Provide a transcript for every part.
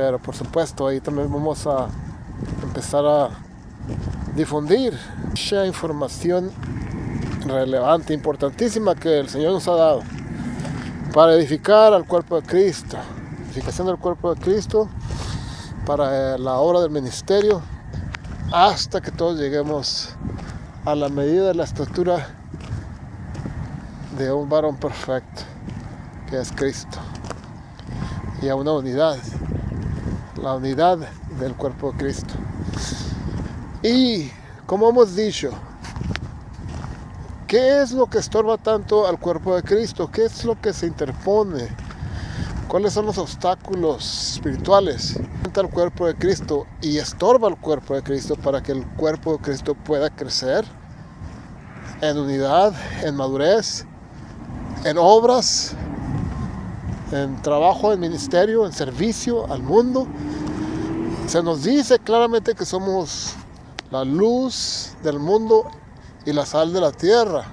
Pero por supuesto ahí también vamos a empezar a difundir mucha información relevante, importantísima que el Señor nos ha dado para edificar al cuerpo de Cristo, edificación del cuerpo de Cristo para la obra del ministerio, hasta que todos lleguemos a la medida de la estatura de un varón perfecto, que es Cristo, y a una unidad, la unidad del cuerpo de Cristo. Y como hemos dicho, ¿qué es lo que estorba tanto al cuerpo de Cristo? ¿Qué es lo que se interpone? ¿Cuáles son los obstáculos espirituales al cuerpo de Cristo y estorba al cuerpo de Cristo para que el cuerpo de Cristo pueda crecer en unidad, en madurez, en obras, en trabajo, en ministerio, en servicio al mundo? Se nos dice claramente que somos la luz del mundo y la sal de la tierra,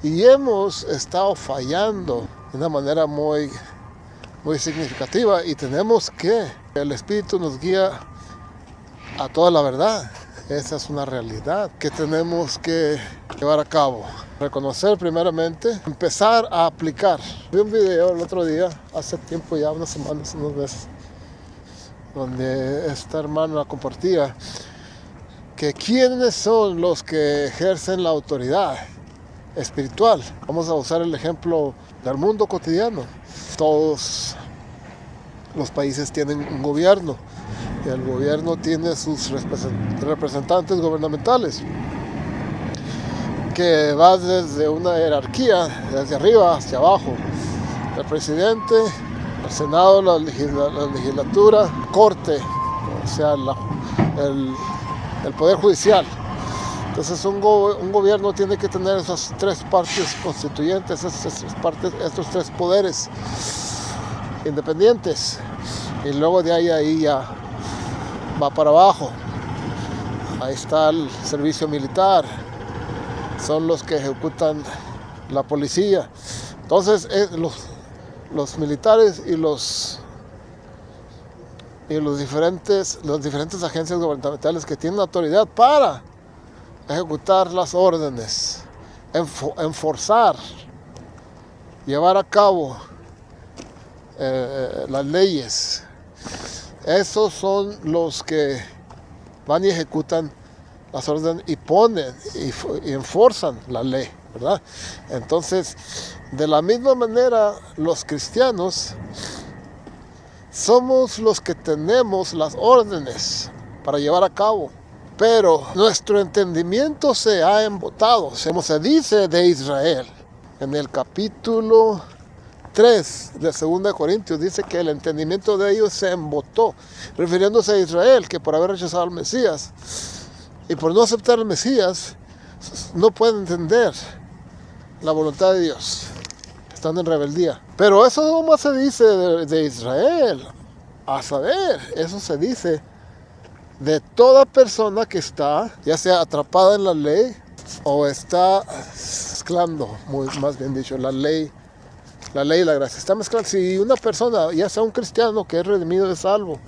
y hemos estado fallando de una manera muy significativa, y tenemos que el Espíritu nos guía a toda la verdad. Esa es una realidad que tenemos que llevar a cabo, reconocer primeramente, empezar a aplicar. Vi un video el otro día, hace tiempo ya, unas semanas, unos meses, donde esta hermana compartía que quiénes son los que ejercen la autoridad espiritual. Vamos a usar el ejemplo del mundo cotidiano. Todos los países tienen un gobierno, y el gobierno tiene sus representantes gubernamentales, que va desde una jerarquía, desde arriba hacia abajo: el presidente, el senado, la legislatura, corte, o sea, el poder judicial. Entonces un gobierno tiene que tener esas tres partes constituyentes, estos tres poderes independientes, y luego de ahí ya va para abajo. Ahí está el servicio militar, son los que ejecutan la policía. Entonces los militares y las diferentes agencias gubernamentales que tienen autoridad para ejecutar las órdenes, enforzar, llevar a cabo las leyes. Esos son los que van y ejecutan las órdenes y ponen y enforzan la ley, ¿verdad? Entonces, de la misma manera, los cristianos somos los que tenemos las órdenes para llevar a cabo, pero nuestro entendimiento se ha embotado, como se dice de Israel. En el capítulo 3 de 2 Corintios dice que el entendimiento de ellos se embotó, refiriéndose a Israel, que por haber rechazado al Mesías y por no aceptar al Mesías, no pueden entender la voluntad de Dios, están en rebeldía. Pero eso no más se dice de Israel, a saber, eso se dice de toda persona que está, ya sea atrapada en la ley o está mezclando, más bien dicho, la ley y la gracia. Está mezclando. Si una persona, ya sea un cristiano que es redimido, es salvo,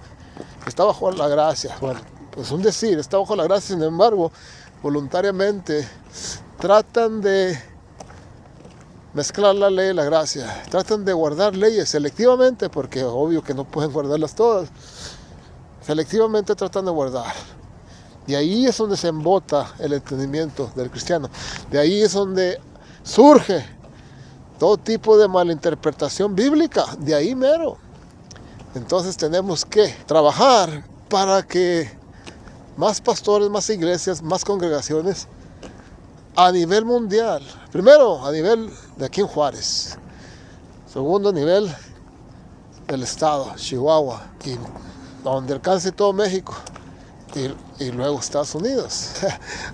está bajo la gracia, bueno, pues un decir, está bajo la gracia, sin embargo, voluntariamente tratan de mezclar la ley y la gracia, tratan de guardar leyes selectivamente, porque obvio que no pueden guardarlas todas, selectivamente tratan de guardar. Y ahí es donde se embota el entendimiento del cristiano. De ahí es donde surge todo tipo de malinterpretación bíblica, de ahí mero. Entonces tenemos que trabajar para que más pastores, más iglesias, más congregaciones a nivel mundial, primero a nivel de aquí en Juárez, segundo a nivel del estado, Chihuahua, y donde alcance todo México, y luego Estados Unidos.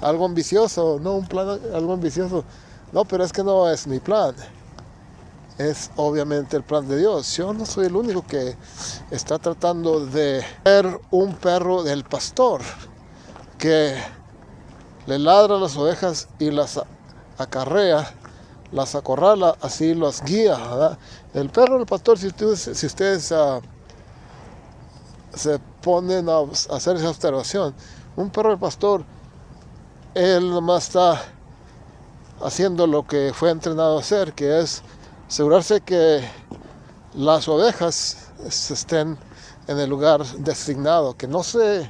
Algo ambicioso, no un plan, algo ambicioso, no, pero es que no es mi plan, es obviamente el plan de Dios. Yo no soy el único que está tratando de ser un perro del pastor que le ladra a las ovejas y las acarrea, las acorrala, así las guía, ¿verdad? El perro del pastor, si ustedes se ponen a hacer esa observación. Un perro de pastor, él nomás está haciendo lo que fue entrenado a hacer, que es asegurarse que las ovejas estén en el lugar designado, que no se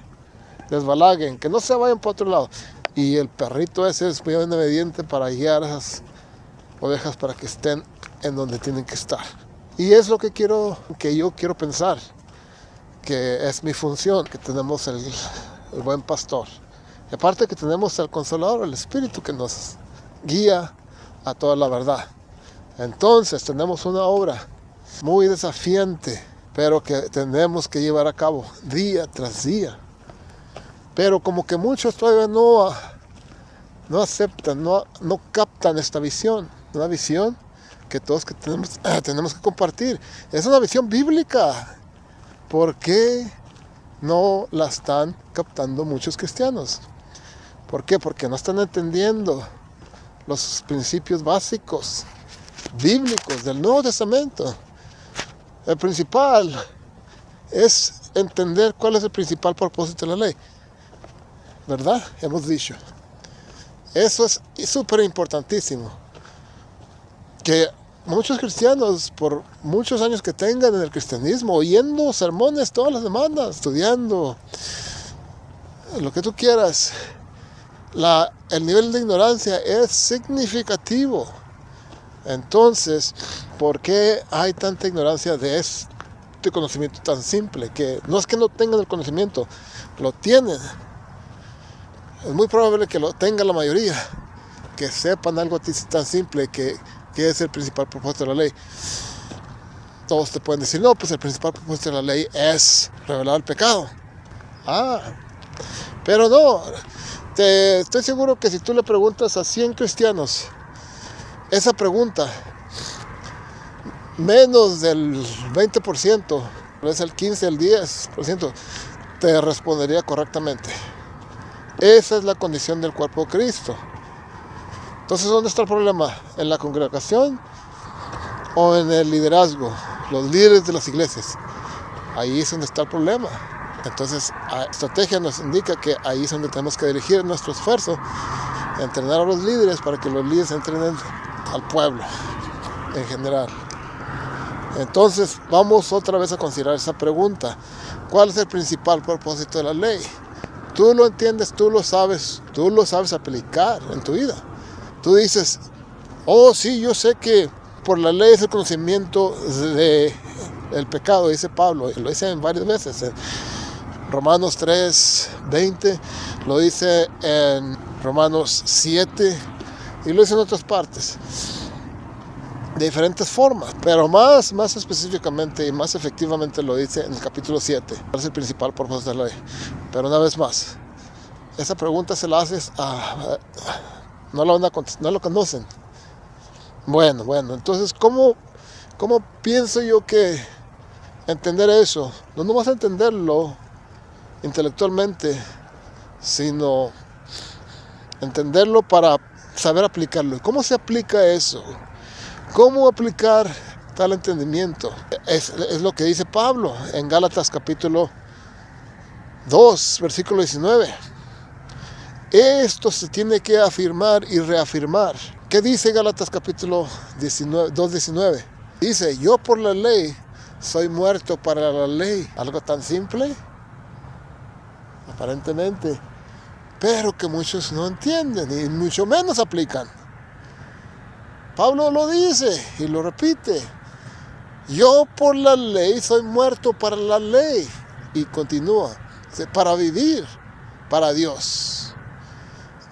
desbalaguen, que no se vayan para otro lado. Y el perrito ese es muy obediente para guiar a esas ovejas para que estén en donde tienen que estar. Y es lo que yo quiero pensar, que es mi función, que tenemos el buen pastor. Y aparte que tenemos el Consolador, el Espíritu que nos guía a toda la verdad. Entonces tenemos una obra muy desafiante, pero que tenemos que llevar a cabo día tras día. Pero como que muchos todavía no aceptan, no captan esta visión. Una visión que todos que tenemos que compartir. Es una visión bíblica. ¿Por qué no la están captando muchos cristianos? ¿Por qué? Porque no están entendiendo los principios básicos bíblicos del Nuevo Testamento. El principal es entender cuál es el principal propósito de la ley. ¿Verdad? Hemos dicho. Eso es súper importantísimo. Que muchos cristianos, por muchos años que tengan en el cristianismo, oyendo sermones todas las semanas, estudiando, lo que tú quieras, el nivel de ignorancia es significativo. Entonces, ¿por qué hay tanta ignorancia de este conocimiento tan simple? Que no es que no tengan el conocimiento, lo tienen. Es muy probable que lo tenga la mayoría, que sepan algo tan simple que es el principal propósito de la ley. Todos te pueden decir, no, pues el principal propósito de la ley es revelar el pecado. Pero no, estoy seguro que si tú le preguntas a 100 cristianos esa pregunta, menos del 20%, es el 15, el 10%, te respondería correctamente. Esa es la condición del cuerpo de Cristo. Entonces, ¿dónde está el problema? ¿En la congregación o en el liderazgo? Los líderes de las iglesias. Ahí es donde está el problema. Entonces, la estrategia nos indica que ahí es donde tenemos que dirigir nuestro esfuerzo, entrenar a los líderes para que los líderes entrenen al pueblo en general. Entonces, vamos otra vez a considerar esa pregunta. ¿Cuál es el principal propósito de la ley? Tú lo entiendes, tú lo sabes aplicar en tu vida. Tú dices, oh sí, yo sé que por la ley es el conocimiento del pecado, dice Pablo, y lo dice varias veces. En Romanos 3:20, lo dice en Romanos 7, y lo dice en otras partes, de diferentes formas, pero más específicamente y más efectivamente lo dice en el capítulo 7. Es el principal propósito de la ley. Pero una vez más, esa pregunta se la haces no lo conocen. Bueno, entonces, ¿cómo pienso yo que entender eso? No vas a entenderlo intelectualmente, sino entenderlo para saber aplicarlo. ¿Cómo se aplica eso? ¿Cómo aplicar tal entendimiento? Es lo que dice Pablo en Gálatas capítulo 2, versículo 19. Esto se tiene que afirmar y reafirmar. ¿Qué dice Gálatas capítulo 2:19? Dice, yo por la ley soy muerto para la ley. Algo tan simple, aparentemente, pero que muchos no entienden y mucho menos aplican. Pablo lo dice y lo repite. Yo por la ley soy muerto para la ley. Y continúa, para vivir para Dios.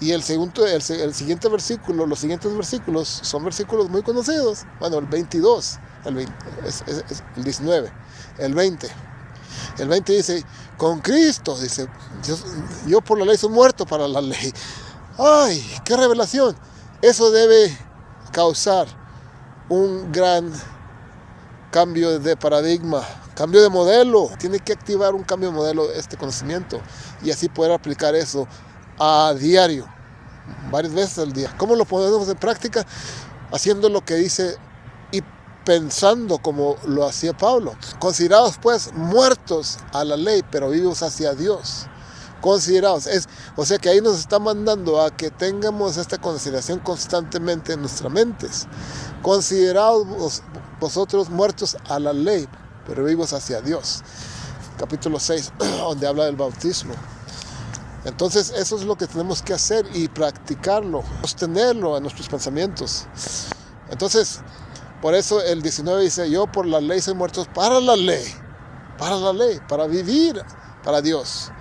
Y el siguiente versículo, los siguientes versículos son versículos muy conocidos. Bueno, el 22, es el 19, el 20. El 20 dice, con Cristo, dice, yo por la ley soy muerto para la ley. ¡Ay, qué revelación! Eso debe causar un gran cambio de paradigma, cambio de modelo. Tiene que activar un cambio de modelo este conocimiento y así poder aplicar eso a diario, varias veces al día. ¿Cómo lo ponemos en práctica? Haciendo lo que dice y pensando como lo hacía Pablo. Considerados pues muertos a la ley, pero vivos hacia Dios. Considerados, o sea que ahí nos está mandando a que tengamos esta consideración constantemente en nuestras mentes. Considerados vosotros muertos a la ley, pero vivos hacia Dios. Capítulo 6, donde habla del bautismo. Entonces eso es lo que tenemos que hacer y practicarlo, sostenerlo en nuestros pensamientos. Entonces, por eso el 19 dice, yo por la ley soy muerto para la ley, para vivir para Dios.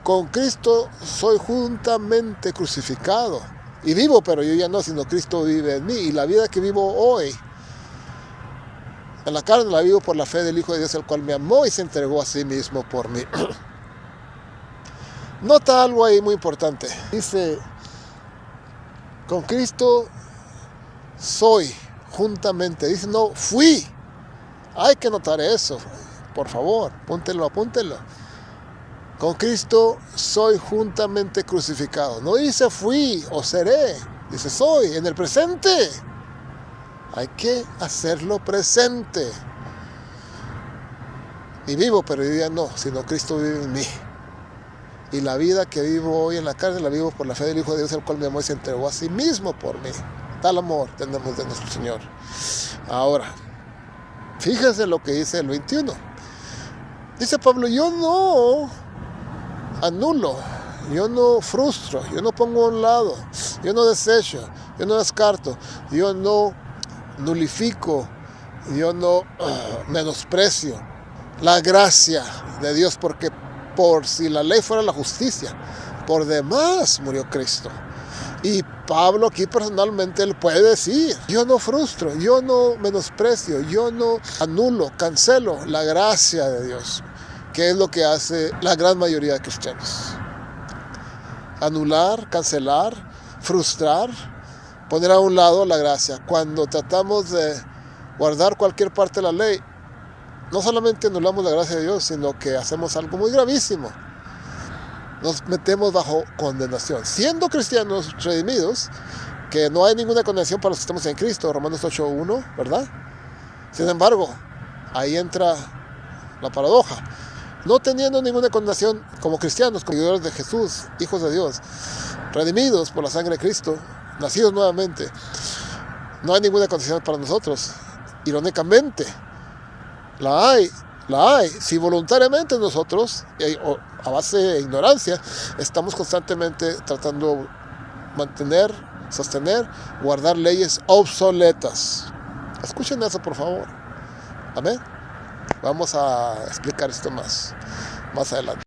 Con Cristo soy juntamente crucificado. Y vivo, pero yo ya no, sino Cristo vive en mí. Y la vida que vivo hoy, en la carne, la vivo por la fe del Hijo de Dios, el cual me amó y se entregó a sí mismo por mí. Nota algo ahí muy importante. Dice, con Cristo soy juntamente. Dice, no, fui. Hay que notar eso. Por favor, apúntelo. Con Cristo soy juntamente crucificado. No dice fui o seré. Dice soy en el presente. Hay que hacerlo presente. Y vivo, pero yo ya no, sino Cristo vive en mí. Y la vida que vivo hoy en la carne la vivo por la fe del Hijo de Dios, el cual me amó y se entregó a sí mismo por mí. Tal amor tenemos de nuestro Señor. Ahora, fíjense lo que dice el 21. Dice Pablo, yo no anulo, yo no frustro, yo no pongo a un lado, yo no desecho, yo no descarto, yo no nulifico, yo no menosprecio la gracia de Dios, porque por si la ley fuera la justicia, por demás murió Cristo. Y Pablo aquí personalmente él puede decir, yo no frustro, yo no menosprecio, yo no anulo, cancelo la gracia de Dios, que es lo que hace la gran mayoría de cristianos. Anular, cancelar, frustrar, poner a un lado la gracia. Cuando tratamos de guardar cualquier parte de la ley, no solamente anulamos la gracia de Dios, sino que hacemos algo muy gravísimo. Nos metemos bajo condenación. Siendo cristianos redimidos, que no hay ninguna condenación para los que estamos en Cristo, Romanos 8:1, ¿verdad? Sin embargo, ahí entra la paradoja. No teniendo ninguna condenación como cristianos, como seguidores de Jesús, hijos de Dios, redimidos por la sangre de Cristo, nacidos nuevamente, no hay ninguna condenación para nosotros. Irónicamente, la hay. Si voluntariamente nosotros, a base de ignorancia, estamos constantemente tratando de mantener, sostener, guardar leyes obsoletas. Escuchen eso, por favor. Amén. Vamos a explicar esto más adelante.